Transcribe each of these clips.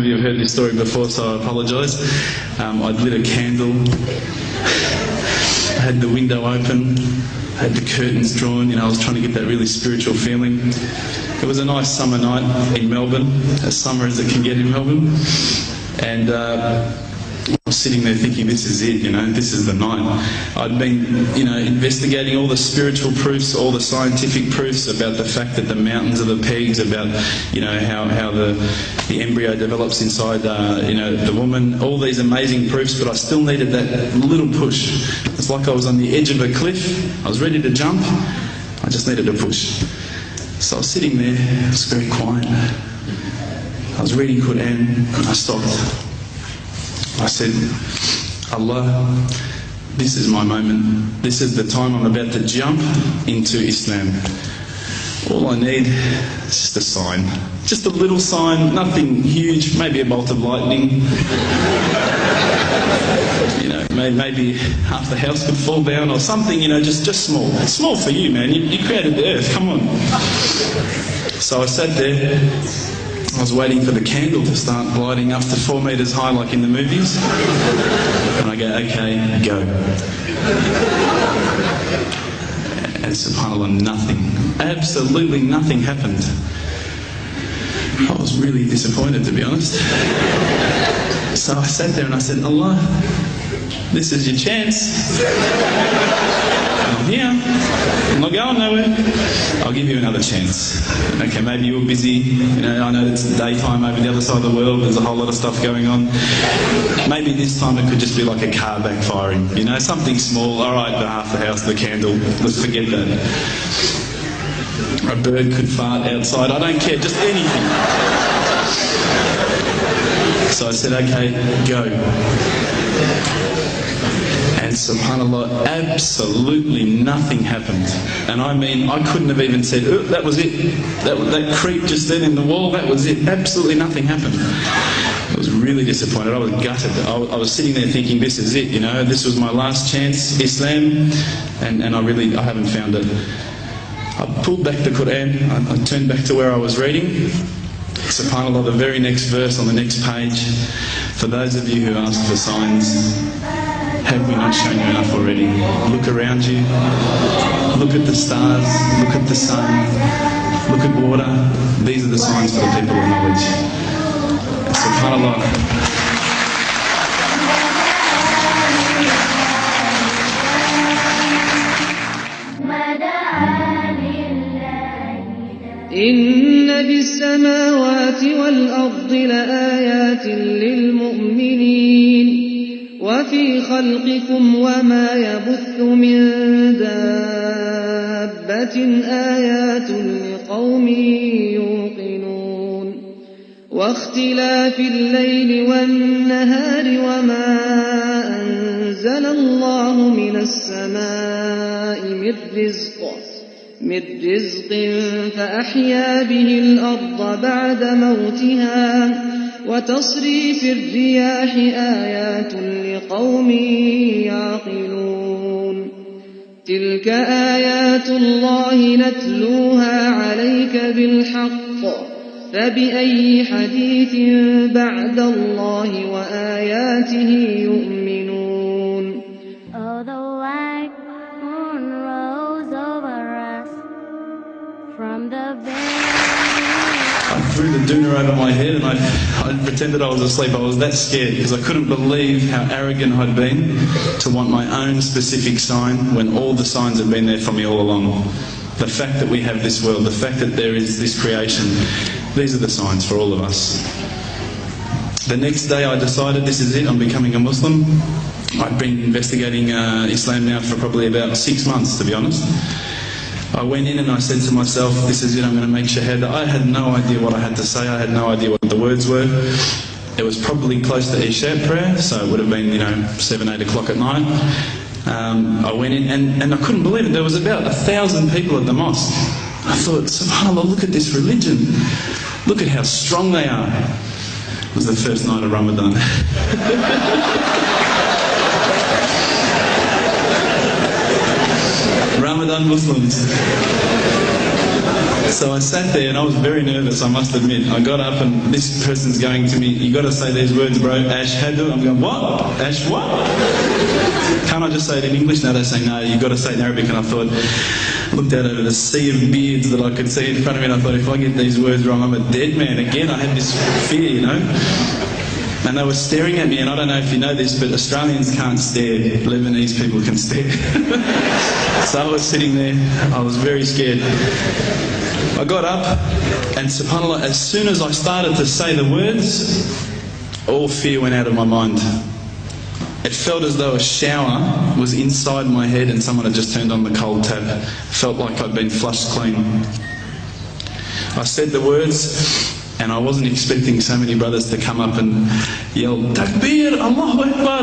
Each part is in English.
you have heard this story before, so I apologise. I'd lit a candle, I had the window open, I had the curtains drawn, I was trying to get that really spiritual feeling. It was a nice summer night in Melbourne, as summer as it can get in Melbourne, and I was sitting there thinking, this is it, this is the night. I'd been, investigating all the spiritual proofs, all the scientific proofs about the fact that the mountains are the pegs, about, how the embryo develops inside, the woman, all these amazing proofs, but I still needed that little push. It's like I was on the edge of a cliff, I was ready to jump, I just needed a push. So I was sitting there, it was very quiet. I was reading Quran, and I stopped. I said, Allah, this is my moment. This is the time I'm about to jump into Islam. All I need is just a sign. Just a little sign, nothing huge, maybe a bolt of lightning. Maybe half the house could fall down or something, just small. It's small for you, man. You created the earth, come on. So I sat there. I was waiting for the candle to start gliding up to 4 metres high like in the movies. And I go, okay, go. And subhanAllah, nothing. Absolutely nothing happened. I was really disappointed, to be honest. So I sat there and I said, Allah, this is your chance. I'm here. I'm not going nowhere. I'll give you another chance. Okay, maybe you're busy. I know it's daytime over the other side of the world. There's a whole lot of stuff going on. Maybe this time it could just be like a car backfiring. Something small. All right, half the house, the candle. Let's forget that. A bird could fart outside. I don't care. Just anything. So I said, okay, go. And subhanAllah, absolutely nothing happened. And I mean, I couldn't have even said, oh, that was it. That creep just then in the wall, that was it. Absolutely nothing happened. I was really disappointed. I was gutted. I was sitting there thinking, this is it, this was my last chance, Islam, and I haven't found it. I pulled back the Quran, I turned back to where I was reading. SubhanAllah, the very next verse on the next page, for those of you who asked for signs, have we not shown you enough already? Look around you, look at the stars, look at the sun, look at water. These are the signs for the people of knowledge. SubhanAllah. إن في السماوات والأرض لآيات للمؤمنين وفي خلقكم وما يبث من دابة آيات لقوم يوقنون واختلاف الليل والنهار وما أنزل الله من السماء من رزق فأحيا به الأرض بعد موتها وتصريف الرياح آيات لقوم يعقلون تلك آيات الله نتلوها عليك بالحق فبأي حديث بعد الله وآياته يؤمنون. Oh, the white moon rose over us from the I threw the doona over my head and I pretended I was asleep. I was that scared because I couldn't believe how arrogant I'd been to want my own specific sign when all the signs had been there for me all along. The fact that we have this world, the fact that there is this creation, these are the signs for all of us. The next day I decided this is it, I'm becoming a Muslim. I've been investigating Islam now for probably about 6 months, to be honest. I went in and I said to myself, this is it, I'm going to make shahada. I had no idea what I had to say, I had no idea what the words were. It was probably close to Isha prayer, so it would have been, 7, 8 o'clock at night. I went in and I couldn't believe it, there was about 1,000 people at the mosque. I thought, subhanAllah, look at this religion. Look at how strong they are. It was the first night of Ramadan. Ramadan Muslims. So I sat there and I was very nervous, I must admit. I got up and this person's going to me, you got to say these words, bro, ashhadu. I'm going, what? Ash what? Can't I just say it in English? No, they say, no, you got to say it in Arabic. And I thought, looked out over the sea of beards that I could see in front of me, and I thought, if I get these words wrong, I'm a dead man again. I had this fear, you know. And they were staring at me, and I don't know if you know this, but Australians can't stare. Lebanese people can stare. So I was sitting there, I was very scared. I got up, and subhanAllah, as soon as I started to say the words, all fear went out of my mind. It felt as though a shower was inside my head and someone had just turned on the cold tap. Felt like I'd been flushed clean. I said the words, and I wasn't expecting so many brothers to come up and yell, Takbir, Allahu Akbar,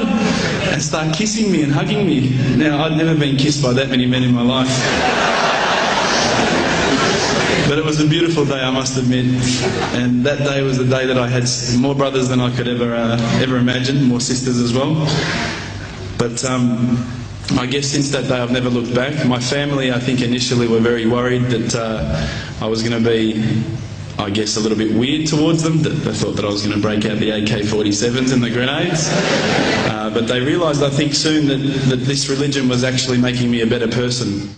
and start kissing me and hugging me. Now, I'd never been kissed by that many men in my life. But it was a beautiful day, I must admit. And that day was the day that I had more brothers than I could ever imagine, more sisters as well. But I guess since that day I've never looked back. My family, I think, initially were very worried that I was going to be, I guess, a little bit weird towards them. They thought that I was going to break out the AK-47s and the grenades. But they realised, I think, soon that this religion was actually making me a better person.